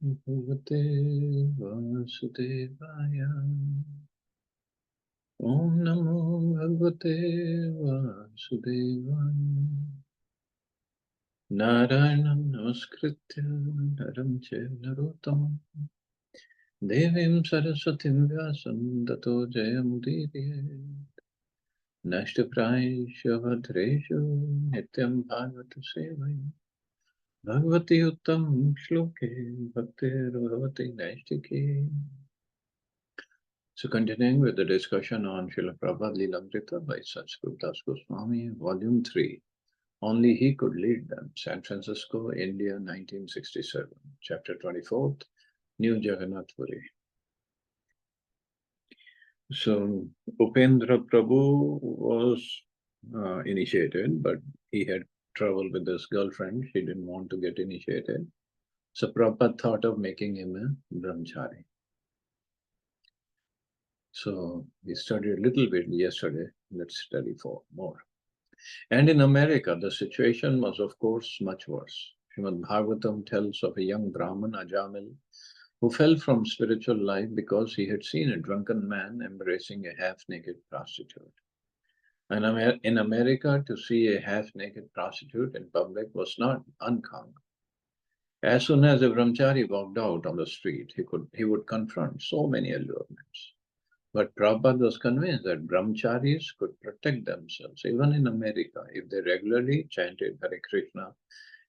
Bhagavate Vasudevaya. Om Namo Bhagavate Vasudevaya. Narayanam Namaskritya Naram Chaiva Narottamam Devim Saraswatim Vyasam Tato Jayamudire Nashtapraisha Bhadreshu Nityam Bhagavata Sevaya Bhagavati Uttam Shloke Bhaktir Bhavati Naistike. So continuing with the discussion on Srila Prabhupada Lilamrita by Satguru Das Goswami, Volume 3. Only he could lead them. San Francisco, India, 1967. Chapter 24th, New Jagannath Puri. So Upendra Prabhu was initiated, but he had trouble with his girlfriend. She didn't want to get initiated. So Prabhupada thought of making him a brahmachari. So we studied a little bit yesterday. Let's study more. And in America, the situation was, of course, much worse. Srimad Bhagavatam tells of a young Brahmin, Ajamil, who fell from spiritual life because he had seen a drunken man embracing a half-naked prostitute. And in America, to see a half-naked prostitute in public was not uncommon. As soon as a brahmachari walked out on the street, he would confront so many allurements. But Prabhupada was convinced that brahmacharis could protect themselves, even in America, if they regularly chanted Hare Krishna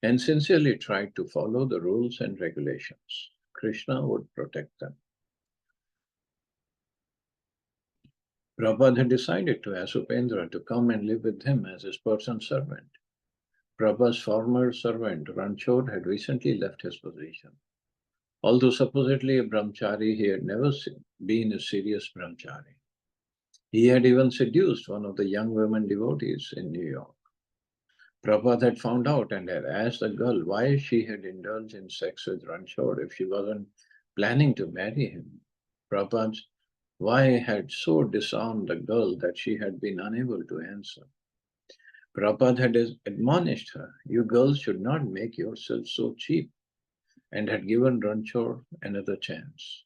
and sincerely tried to follow the rules and regulations. Krishna would protect them. Prabhupada had decided to ask Upendra to come and live with him as his personal servant. Prabhupada's former servant, Ranchod, had recently left his position. Although supposedly a brahmachari, he had never been a serious brahmachari. He had even seduced one of the young women devotees in New York. Prabhupada had found out and had asked the girl why she had indulged in sex with Ranchod if she wasn't planning to marry him. Prabhupada's why had so disarmed the girl that she had been unable to answer. Prabhupada had admonished her, "You girls should not make yourselves so cheap," and had given Ranchod another chance.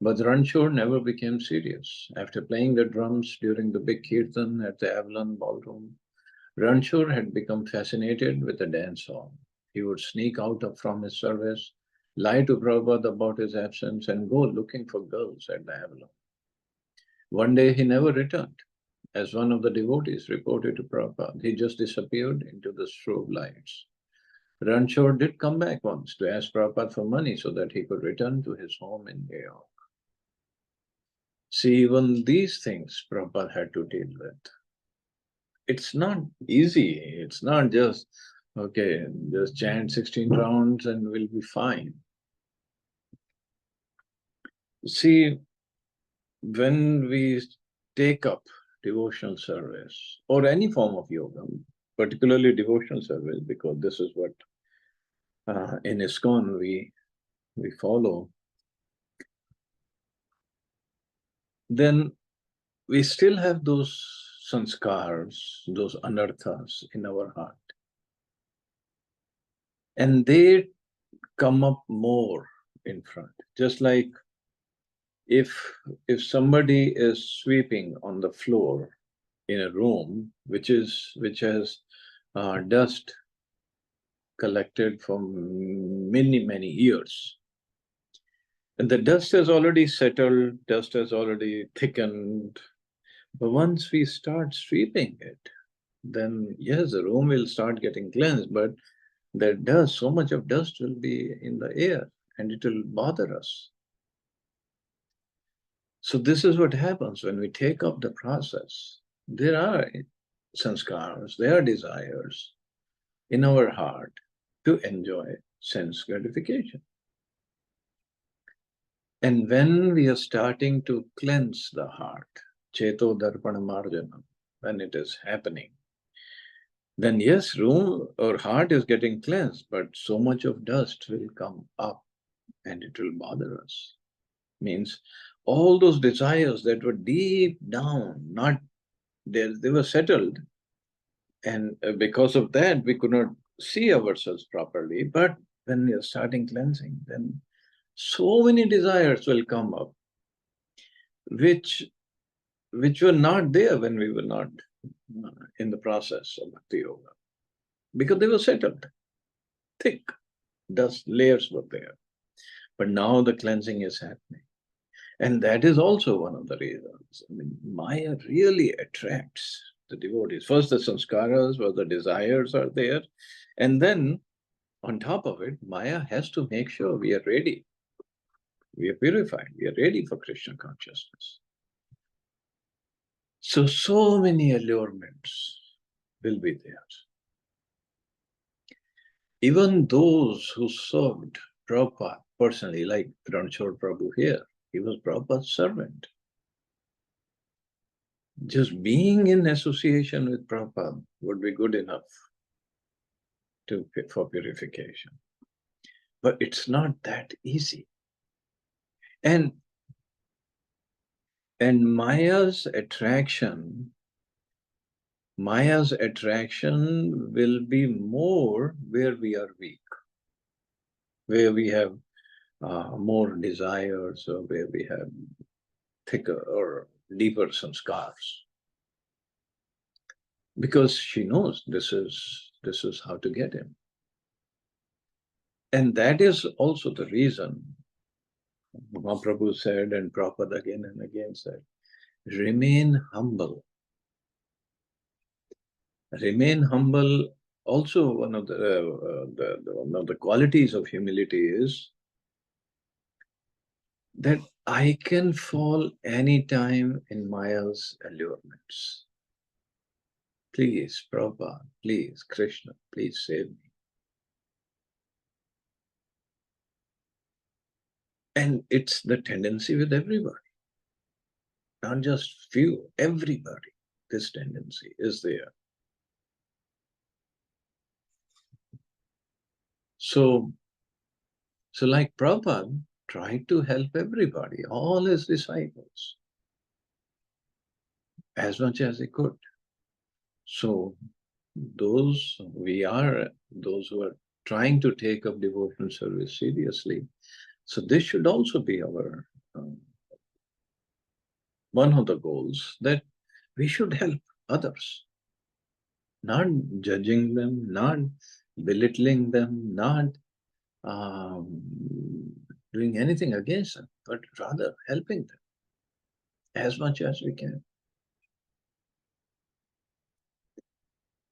But Ranchod never became serious. After playing the drums during the big kirtan at the Avalon ballroom, Ranchod had become fascinated with the dance hall. He would sneak out from his service, lie to Prabhupada about his absence, and go looking for girls at the Avalon. One day he never returned. As one of the devotees reported to Prabhupada, he just disappeared into the strobe lights. Ranchod did come back once to ask Prabhupada for money so that he could return to his home in New York. See, even these things Prabhupada had to deal with. It's not easy. It's not just, okay, just chant 16 rounds and we'll be fine. See, when we take up devotional service or any form of yoga, particularly devotional service, because this is what in ISKCON we follow, then we still have those sanskars, those anarthas in our heart. And they come up more in front. Just like if somebody is sweeping on the floor in a room which has dust collected from many years, and the dust has already settled, dust has already thickened, but once we start sweeping it, then yes, the room will start getting cleansed, but the dust, so much of dust will be in the air and it will bother us. So this is what happens when we take up the process. There are sanskars, there are desires in our heart to enjoy sense gratification. And when we are starting to cleanse the heart, Cheto Darpana Marjanam, when it is happening, then yes, room or heart is getting cleansed, but so much of dust will come up and it will bother us. Means all those desires that were deep down, not there, they were settled. And because of that, we could not see ourselves properly, but when you're starting cleansing, then so many desires will come up, which were not there when we were not in the process of Bhakti Yoga, because they were settled, thick, dust layers were there. But now the cleansing is happening. And that is also one of the reasons. I mean, Maya really attracts the devotees. First, the sanskaras, where the desires are there. And then, on top of it, Maya has to make sure we are ready. We are purified. We are ready for Krishna consciousness. So many allurements will be there. Even those who served Prabhupada personally, like Ranchod Prabhu here, he was Prabhupada's servant. Just being in association with Prabhupada would be good enough for purification. But it's not that easy. And Maya's attraction will be more where we are weak, where we have more desires, or where we have thicker or deeper sanskars. Because she knows this is how to get him. And that is also the reason Mahaprabhu said, and Prabhupada again and again said, remain humble. Remain humble. Also, one of the qualities of humility is that I can fall anytime in Maya's allurements. Please, Prabhupada, please, Krishna, please save me. And it's the tendency with everybody, not just few, everybody. This tendency is there. So like Prabhupada tried to help everybody, all his disciples, as much as he could. So those who are trying to take up devotional service seriously, so this should also be our one of the goals, that we should help others, not judging them, not belittling them, not doing anything against them, but rather helping them as much as we can.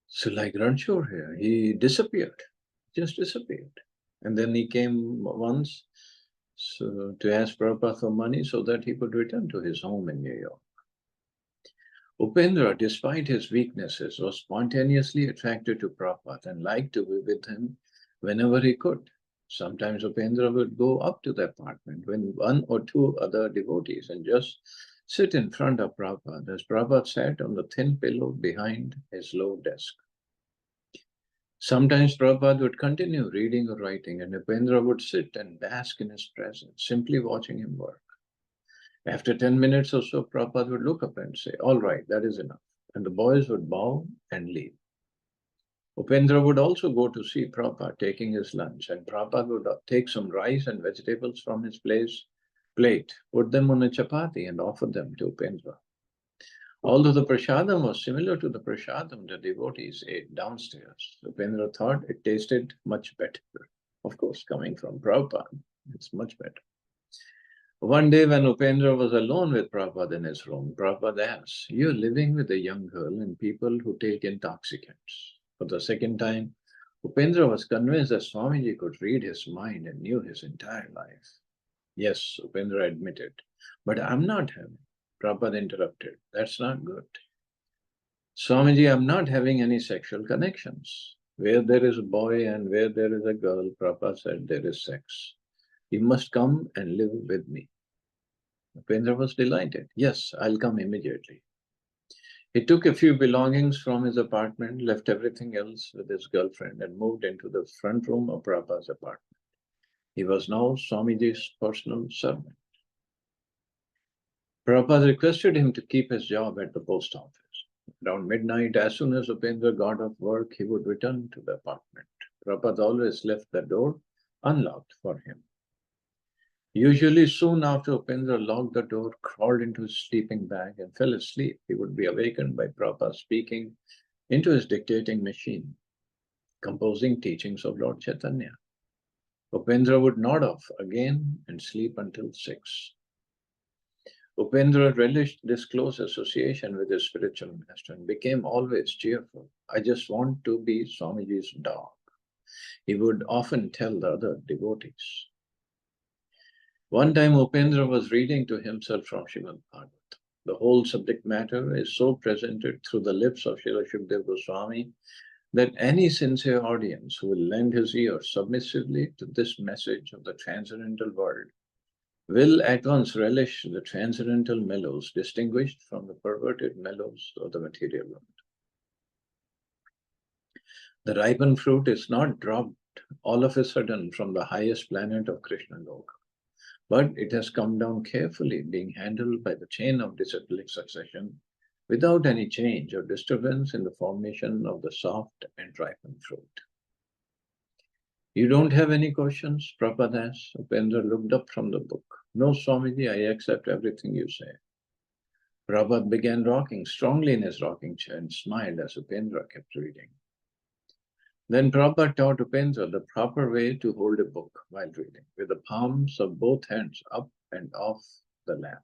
So like Ranchor here, he disappeared, just disappeared. And then he came once to ask Prabhupada for money so that he could return to his home in New York. Upendra, despite his weaknesses, was spontaneously attracted to Prabhupada and liked to be with him whenever he could. Sometimes Upendra would go up to the apartment when one or two other devotees and just sit in front of Prabhupada as Prabhupada sat on the thin pillow behind his low desk. Sometimes Prabhupada would continue reading or writing, and Upendra would sit and bask in his presence, simply watching him work. After 10 minutes or so, Prabhupada would look up and say, all right, that is enough. And the boys would bow and leave. Upendra would also go to see Prabhupada taking his lunch, and Prabhupada would take some rice and vegetables from his plate, put them on a chapati and offer them to Upendra. Although the prasadam was similar to the prasadam the devotees ate downstairs, Upendra thought it tasted much better. Of course, coming from Prabhupada, it's much better. One day when Upendra was alone with Prabhupada in his room, Prabhupada asked, you're living with a young girl and people who take intoxicants. For the second time, Upendra was convinced that Swamiji could read his mind and knew his entire life. Yes, Upendra admitted, but I'm not having. Prabhupada interrupted. That's not good. Swamiji, I'm not having any sexual connections. Where there is a boy and where there is a girl, Prabhupada said there is sex. You must come and live with me. Upendra was delighted. Yes, I'll come immediately. He took a few belongings from his apartment, left everything else with his girlfriend, and moved into the front room of Prabhupada's apartment. He was now Swamiji's personal servant. Prabhupada requested him to keep his job at the post office. Around midnight, as soon as Upendra got off work, he would return to the apartment. Prabhupada always left the door unlocked for him. Usually soon after Upendra locked the door, crawled into his sleeping bag and fell asleep, he would be awakened by Prabhupada speaking into his dictating machine, composing teachings of Lord Chaitanya. Upendra would nod off again and sleep until 6. Upendra relished this close association with his spiritual master and became always cheerful. I just want to be Swamiji's dog, he would often tell the other devotees. One time Upendra was reading to himself from Srimad Bhagavatam. The whole subject matter is so presented through the lips of Srila Shukdev Goswami that any sincere audience who will lend his ear submissively to this message of the transcendental world will at once relish the transcendental mellows distinguished from the perverted mellows of the material world. The ripened fruit is not dropped all of a sudden from the highest planet of Krishna Loka, but it has come down carefully, being handled by the chain of disciplic succession without any change or disturbance in the formation of the soft and ripened fruit. You don't have any questions? Prabhupada asked. Upendra looked up from the book. No, Swamiji, I accept everything you say. Prabhupada began rocking strongly in his rocking chair and smiled as Upendra kept reading. Then Prabhupada taught Upendra the proper way to hold a book while reading, with the palms of both hands up and off the lap.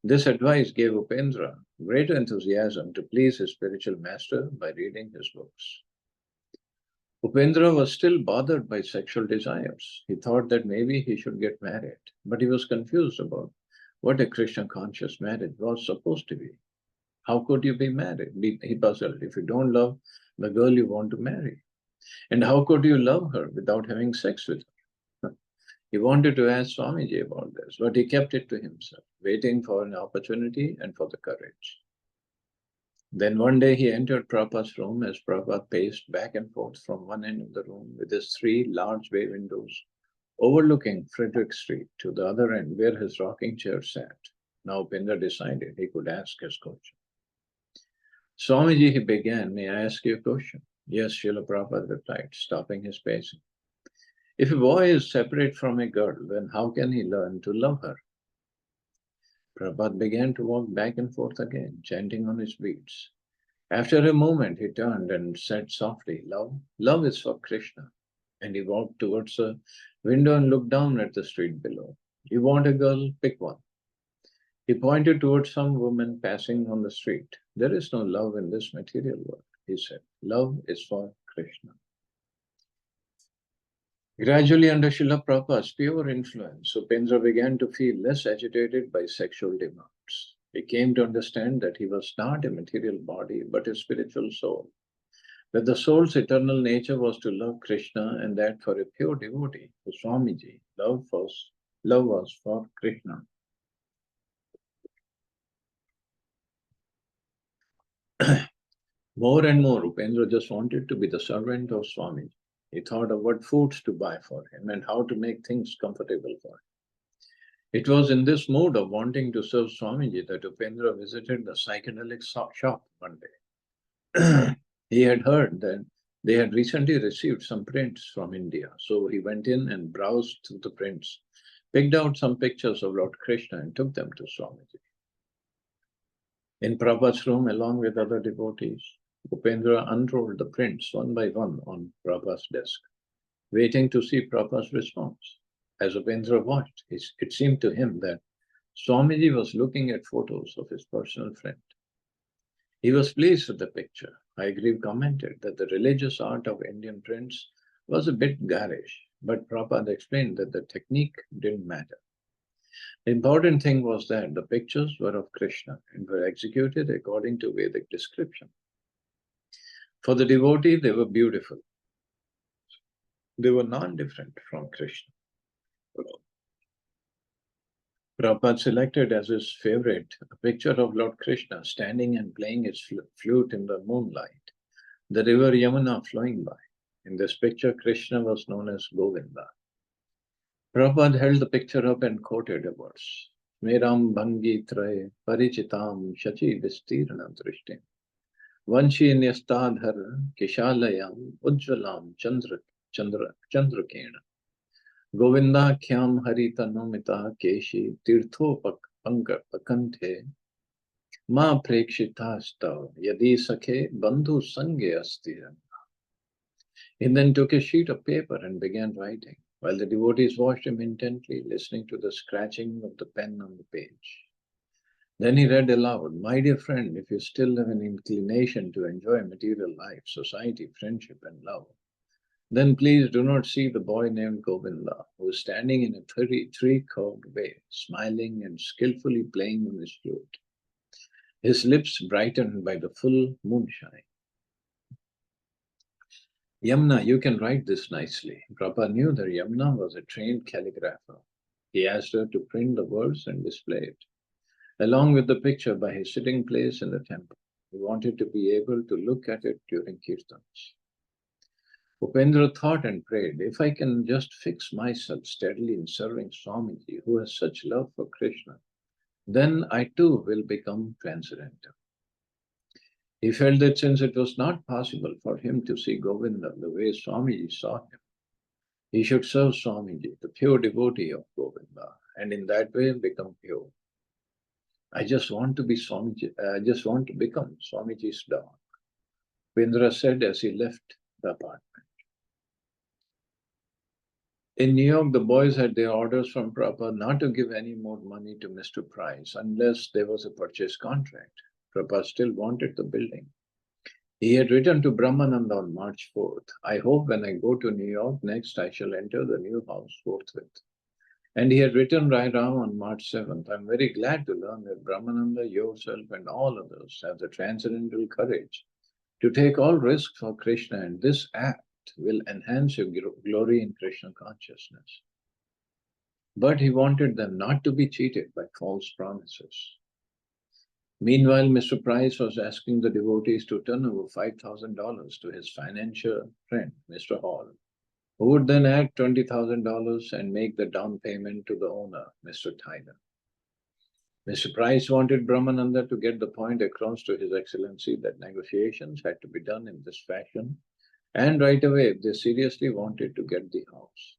This advice gave Upendra great enthusiasm to please his spiritual master by reading his books. Upendra was still bothered by sexual desires. He thought that maybe he should get married, but he was confused about what a Krishna-conscious marriage was supposed to be. How could you be married? He puzzled. If you don't love the girl you want to marry, and how could you love her without having sex with her? He wanted to ask Swamiji about this, but he kept it to himself, waiting for an opportunity and for the courage. Then one day he entered Prabhupada's room as Prabhupada paced back and forth from one end of the room with his 3 large bay windows overlooking Frederick Street to the other end where his rocking chair sat. Now Upendra decided he could ask his question. Swamiji, he began, may I ask you a question? Yes, Srila Prabhupada replied, stopping his pacing. If a boy is separate from a girl, then how can he learn to love her? Prabhupada began to walk back and forth again, chanting on his beats. After a moment, he turned and said softly, love is for Krishna. And he walked towards the window and looked down at the street below. You want a girl? Pick one. He pointed towards some woman passing on the street. There is no love in this material world, he said. Love is for Krishna. Gradually, under Srila Prabhupada's pure influence, Upendra began to feel less agitated by sexual demands. He came to understand that he was not a material body, but a spiritual soul. That the soul's eternal nature was to love Krishna, and that for a pure devotee, for Swamiji, love was for Krishna. More and more, Upendra just wanted to be the servant of Swamiji. He thought of what foods to buy for him and how to make things comfortable for him. It was in this mood of wanting to serve Swamiji that Upendra visited the psychedelic shop one day. He had heard that they had recently received some prints from India, so he went in and browsed through the prints, picked out some pictures of Lord Krishna and took them to Swamiji. In Prabhupada's room, along with other devotees, Upendra unrolled the prints one by one on Prabhupada's desk, waiting to see Prabhupada's response. As Upendra watched, it seemed to him that Swamiji was looking at photos of his personal friend. He was pleased with the picture. Haigreve commented that the religious art of Indian prints was a bit garish, but Prabhupada explained that the technique didn't matter. The important thing was that the pictures were of Krishna and were executed according to Vedic description. For the devotee, they were beautiful. They were non-different from Krishna. Prabhupada selected as his favorite a picture of Lord Krishna standing and playing his flute in the moonlight, the river Yamuna flowing by. In this picture, Krishna was known as Govinda. Prabhupada held the picture up and quoted a verse. Meram bhangi traye parichitam shachi vistirna drishtim. Vanshi nyastadhar kishalayam ujvalam chandrakena. Govinda khyam haritanumita keshi tirtho pakanthe ma prekshitastav yadi sakhe bandhu sange astira. He then took a sheet of paper and began writing, while the devotees watched him intently, listening to the scratching of the pen on the page. Then he read aloud, "My dear friend, if you still have an inclination to enjoy material life, society, friendship, and love, then please do not see the boy named Govinda, who is standing in a three-curved way, smiling and skillfully playing on his flute, his lips brightened by the full moonshine. Yamuna, you can write this nicely." Prabhupada knew that Yamuna was a trained calligrapher. He asked her to print the words and display it, along with the picture by his sitting place in the temple. He wanted to be able to look at it during kirtans. Upendra thought and prayed, "If I can just fix myself steadily in serving Swamiji, who has such love for Krishna, then I too will become transcendental." He felt that since it was not possible for him to see Govinda the way Swamiji saw him, he should serve Swamiji, the pure devotee of Govinda, and in that way become pure. I just want to become Swamiji's dog," Upendra said as he left the apartment. In New York, the boys had their orders from Prabhupada not to give any more money to Mr. Price unless there was a purchase contract. Prabhupada still wanted the building. He had written to Brahmananda on March 4th, "I hope when I go to New York next, I shall enter the new house forthwith." And he had written right now on March 7th, "I'm very glad to learn that Brahmananda, yourself, and all others have the transcendental courage to take all risks for Krishna, and this act will enhance your glory in Krishna consciousness." But he wanted them not to be cheated by false promises. Meanwhile, Mr. Price was asking the devotees to turn over $5,000 to his financial friend, Mr. Hall, who would then add $20,000 and make the down payment to the owner, Mr. Tyler. Mr. Price wanted Brahmananda to get the point across to His Excellency that negotiations had to be done in this fashion, and right away if they seriously wanted to get the house.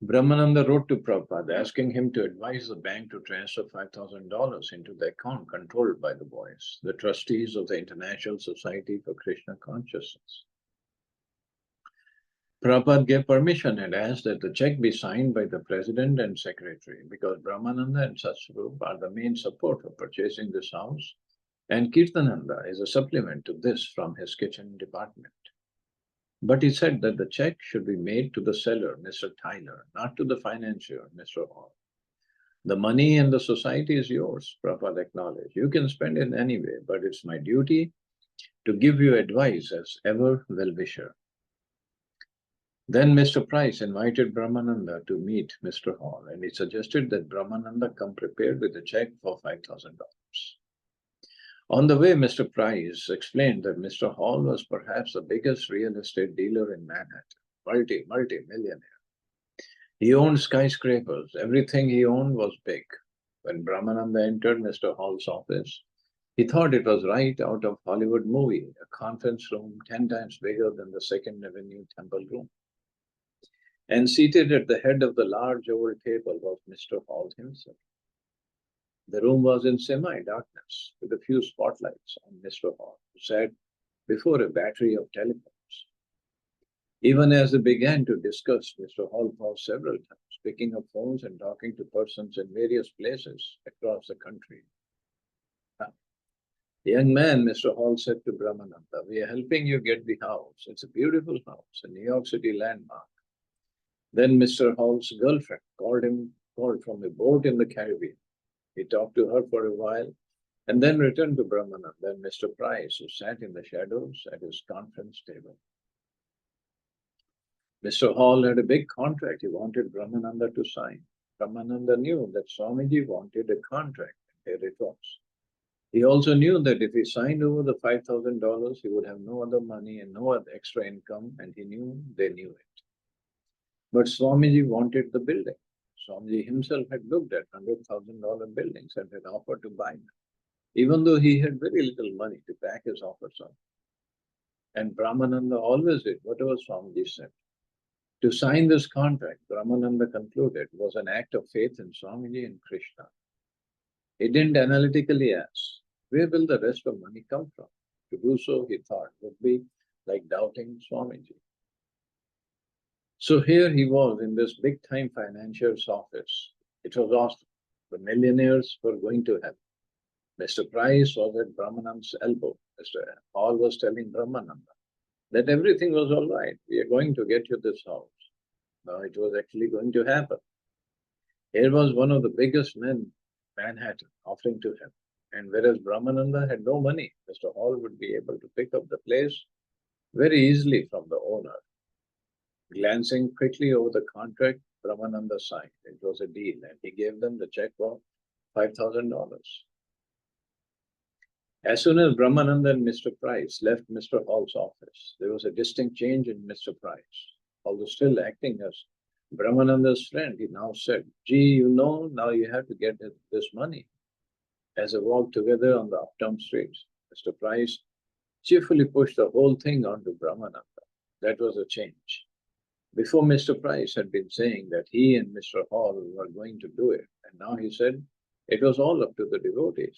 Brahmananda wrote to Prabhupada asking him to advise the bank to transfer $5,000 into the account controlled by the boys, the trustees of the International Society for Krishna Consciousness. Prabhupada gave permission and asked that the check be signed by the president and secretary, because Brahmananda and Satsvarup are the main support for purchasing this house, and Kirtananda is a supplement to this from his kitchen department. But he said that the check should be made to the seller, Mr. Tyler, not to the financier, Mr. Hall. "The money and the society is yours," Prabhupada acknowledged. "You can spend it any way, but it's my duty to give you advice as ever well-wisher." Then Mr. Price invited Brahmananda to meet Mr. Hall, and he suggested that Brahmananda come prepared with a check for $5,000. On the way, Mr. Price explained that Mr. Hall was perhaps the biggest real estate dealer in Manhattan, multi-millionaire. He owned skyscrapers. Everything he owned was big. When Brahmananda entered Mr. Hall's office, he thought it was right out of Hollywood movie, a conference room 10 times bigger than the Second Avenue Temple room. And seated at the head of the large oval table was Mr. Hall himself. The room was in semi-darkness, with a few spotlights on Mr. Hall, who sat before a battery of telephones. Even as they began to discuss, Mr. Hall paused several times, picking up phones and talking to persons in various places across the country. "Young man," Mr. Hall said to Brahmananda, "we are helping you get the house. It's a beautiful house, a New York City landmark." Then Mr. Hall's girlfriend called from a boat in the Caribbean. He talked to her for a while and then returned to Brahmananda and Mr. Price, who sat in the shadows at his conference table. Mr. Hall had a big contract he wanted Brahmananda to sign. Brahmananda knew that Swamiji wanted a contract, and here it was. He also knew that if he signed over the $5,000, he would have no other money and no other extra income, and he knew they knew it. But Swamiji wanted the building. Swamiji himself had looked at $100,000 buildings and had offered to buy them, even though he had very little money to back his offers on. And Brahmananda always did whatever Swamiji said. To sign this contract, Brahmananda concluded, was an act of faith in Swamiji and Krishna. He didn't analytically ask, where will the rest of money come from? To do so, he thought, would be like doubting Swamiji. So here he was in this big-time financier's office. It was awesome. The millionaires were going to heaven. Mr. Price was at Brahmananda's elbow. Mr. Hall was telling Brahmananda that everything was all right. We are going to get you this house. Now it was actually going to happen. Here was one of the biggest men, Manhattan, offering to him. And whereas Brahmananda had no money, Mr. Hall would be able to pick up the place very easily from the owner. Glancing quickly over the contract, Brahmananda signed. It was a deal, and he gave them the check for $5,000. As soon as Brahmananda and Mr. Price left Mr. Hall's office, there was a distinct change in Mr. Price. Although still acting as Brahmananda's friend, he now said, gee, now you have to get this money. As they walked together on the uptown streets, Mr. Price cheerfully pushed the whole thing onto Brahmananda. That was a change. Before, Mr. Price had been saying that he and Mr. Hall were going to do it, and now he said it was all up to the devotees.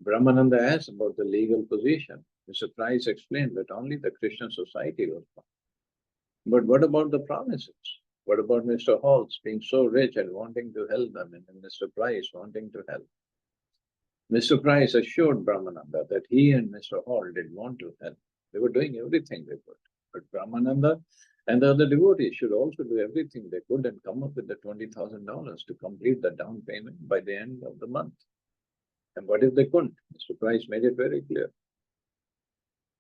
Brahmananda asked about the legal position. Mr. Price explained that only the Krishna society was bound. But what about the promises? What about Mr. Hall's being so rich and wanting to help them, and Mr. Price wanting to help? Mr. Price assured Brahmananda that he and Mr. Hall did want to help. They were doing everything they could. But Brahmananda and the other devotees should also do everything they could and come up with the $20,000 to complete the down payment by the end of the month. And what if they couldn't? Mr. Price made it very clear.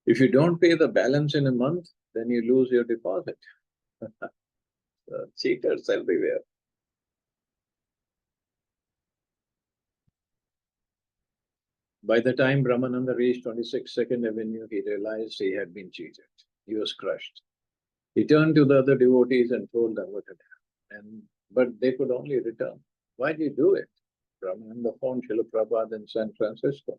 If you don't pay the balance in a month, then you lose your deposit. Cheaters everywhere. By the time Brahmananda reached 26 Second Avenue, he realized he had been cheated. He was crushed. He turned to the other devotees and told them what had happened, but they could only return. Why did you do it? Brahmananda phoned Srila Prabhupada in San Francisco.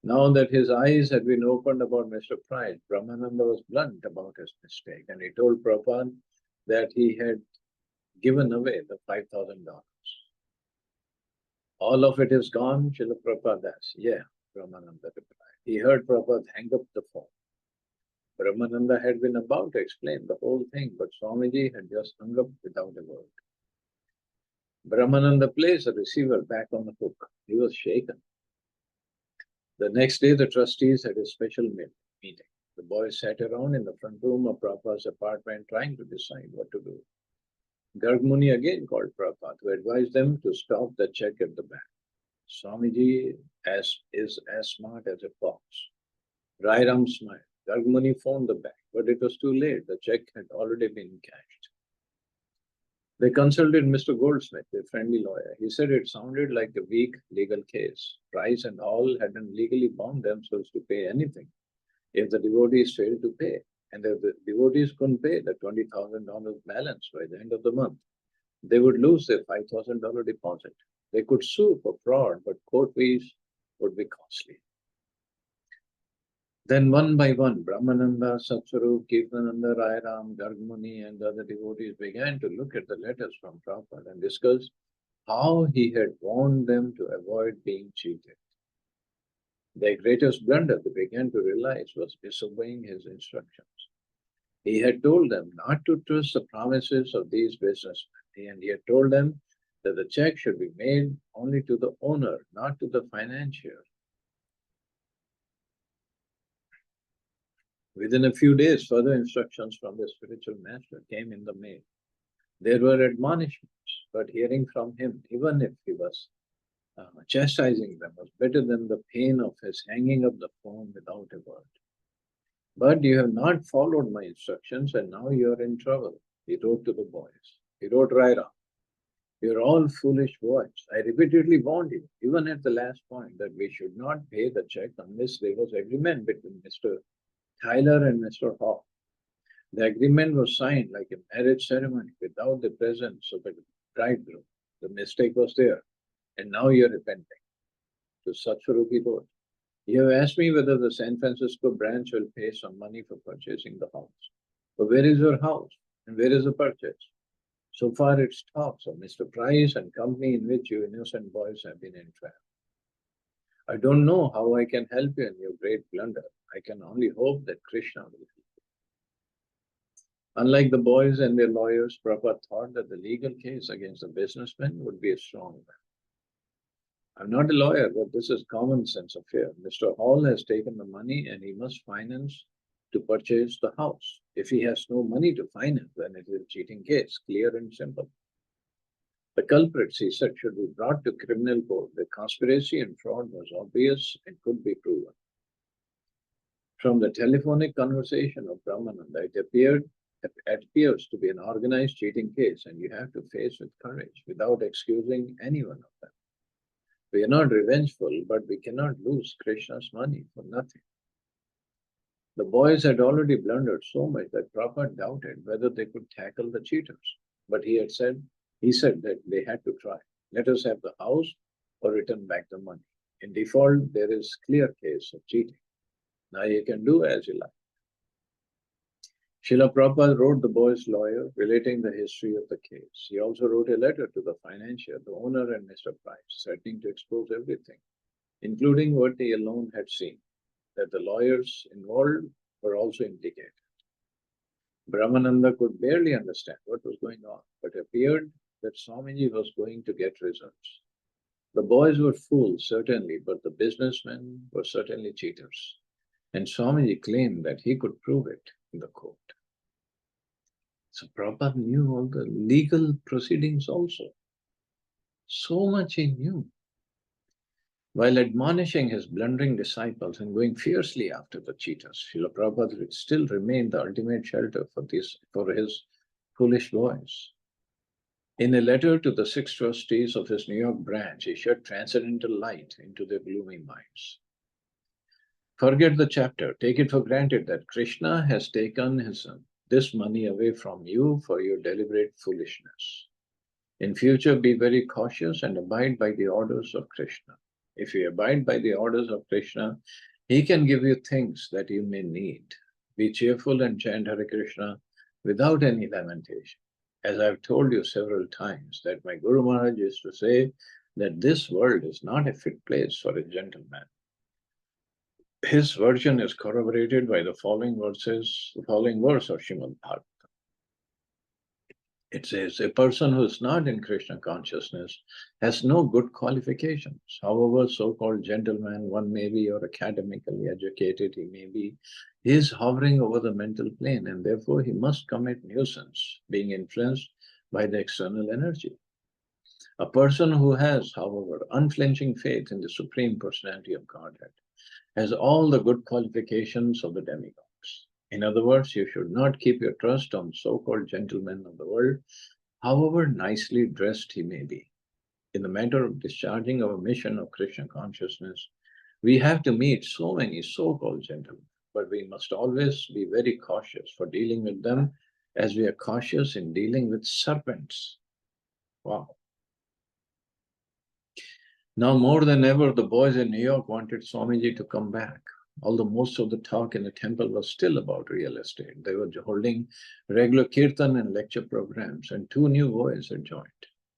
Now that his eyes had been opened about Mr. Price, Brahmananda was blunt about his mistake, and he told Prabhupada that he had given away the $5,000. All of it is gone, Srila Prabhupada asked. Yeah, Brahmananda replied. He heard Prabhupada hang up the phone. Brahmananda had been about to explain the whole thing, but Swamiji had just hung up without a word. Brahmananda placed the receiver back on the hook. He was shaken. The next day, the trustees had a special meeting. The boys sat around in the front room of Prabhupada's apartment trying to decide what to do. Garg Muni again called Prabhupada to advise them to stop the check at the back. Swamiji is as smart as a fox. Rai Ram smiled. Garg Muni phoned the bank, but it was too late. The check had already been cashed. They consulted Mr. Goldsmith, a friendly lawyer. He said it sounded like a weak legal case. Price and Hall hadn't legally bound themselves to pay anything if the devotees failed to pay. And if the devotees couldn't pay the $20,000 balance by the end of the month, they would lose their $5,000 deposit. They could sue for fraud, but court fees would be costly. Then one by one, Brahmananda, Satsarup, Kirtananda, Rai Ram, Garg Muni, and the other devotees began to look at the letters from Prabhupada and discuss how he had warned them to avoid being cheated. Their greatest blunder, they began to realize, was disobeying his instructions. He had told them not to trust the promises of these businessmen, and he had told them that the check should be made only to the owner, not to the financier. Within a few days, further instructions from the spiritual master came in the mail. There were admonishments, but hearing from him, even if he was chastising them, was better than the pain of his hanging up the phone without a word. But you have not followed my instructions, and now you are in trouble, he wrote to the boys. He wrote Rai Ram. You're all foolish boys. I repeatedly warned you, even at the last point, that we should not pay the check unless there was agreement between Mr. Tyler and Mr. Hall. The agreement was signed like a marriage ceremony without the presence of the bridegroom. The mistake was there, and now you're repenting. To Satsarup he wrote, you have asked me whether the San Francisco branch will pay some money for purchasing the house. But where is your house? And where is the purchase? So far it's talks of Mr. Price and company in which you innocent boys have been entrapped. I don't know how I can help you in your great blunder. I can only hope that Krishna will help you. Unlike the boys and their lawyers, Prabhupada thought that the legal case against the businessmen would be a strong one. I'm not a lawyer, but this is common sense affair. Mr. Hall has taken the money and he must finance to purchase the house. If he has no money to finance, then it is a cheating case, clear and simple. The culprits, he said, should be brought to criminal court. The conspiracy and fraud was obvious and could be proven. From the telephonic conversation of Brahmananda, it appears to be an organized cheating case, and you have to face with courage without excusing any one of them. We are not revengeful, but we cannot lose Krishna's money for nothing. The boys had already blundered so much that Prabhupada doubted whether they could tackle the cheaters. But he said that they had to try. Let us have the house or return back the money. In default, there is clear case of cheating. Now you can do as you like. Srila Prabhupada wrote the boy's lawyer relating the history of the case. He also wrote a letter to the financier, the owner and Mr. Price, threatening to expose everything, including what he alone had seen, that the lawyers involved were also implicated. Brahmananda could barely understand what was going on, but it appeared that Swamiji was going to get results. The boys were fools, certainly, but the businessmen were certainly cheaters. And Swamiji claimed that he could prove it in the court. So Prabhupada knew all the legal proceedings also. So much he knew. While admonishing his blundering disciples and going fiercely after the cheaters, Srila Prabhupada still remained the ultimate shelter for his foolish boys. In a letter to the 6 trustees of his New York branch, he shed transcendental light into their gloomy minds. Forget the chapter. Take it for granted that Krishna has taken this money away from you for your deliberate foolishness. In future, be very cautious and abide by the orders of Krishna. If you abide by the orders of Krishna, he can give you things that you may need. Be cheerful and chant Hare Krishna without any lamentation. As I've told you several times, that my Guru Maharaj used to say that this world is not a fit place for a gentleman. His version is corroborated by the following verse of Srimad Bhagavatam. It says, a person who is not in Krishna consciousness has no good qualifications. However, so-called gentleman one may be or academically educated he may be, he is hovering over the mental plane and therefore he must commit nuisance, being influenced by the external energy. A person who has, however, unflinching faith in the Supreme Personality of Godhead has all the good qualifications of the demigods. In other words, you should not keep your trust on so-called gentlemen of the world, however nicely dressed he may be. In the matter of discharging our mission of Krishna consciousness, we have to meet so many so-called gentlemen, but we must always be very cautious for dealing with them as we are cautious in dealing with serpents. Wow. Now more than ever, the boys in New York wanted Swamiji to come back. Although most of the talk in the temple was still about real estate. They were holding regular kirtan and lecture programs, and 2 new boys had joined.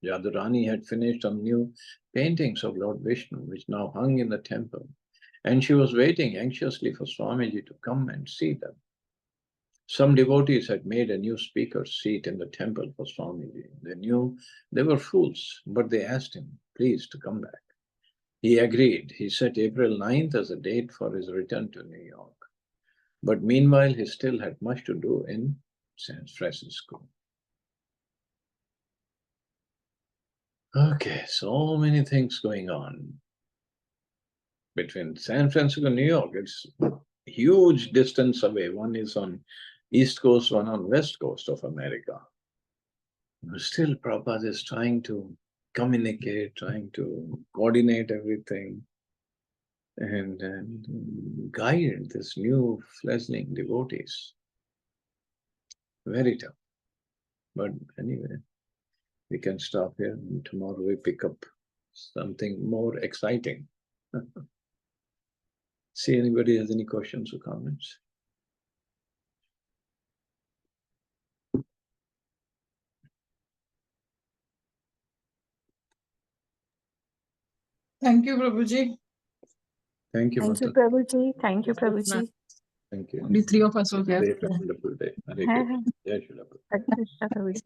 Jadurani had finished some new paintings of Lord Vishnu, which now hung in the temple, and she was waiting anxiously for Swamiji to come and see them. Some devotees had made a new speaker's seat in the temple for Swamiji. They knew they were fools, but they asked him, please, to come back. He agreed. He set April 9th as a date for his return to New York. But meanwhile, he still had much to do in San Francisco. Okay, so many things going on between San Francisco and New York. It's a huge distance away. One is on East Coast, one on West Coast of America. But still, Prabhupada is trying to communicate, trying to coordinate everything. And guide this new fledgling devotees. Very tough. But anyway, we can stop here and tomorrow we pick up something more exciting. See, anybody has any questions or comments? Thank you, Prabhuji. Thank you, Thank you, Mata. Prabhuji. Thank you, Prabhuji. Thank you. Only 3 of us were there. Great, wonderful day. Hare Hai Krishna. hai. Jai Srila Prabhupada. Hare Krishna, Prabhuji.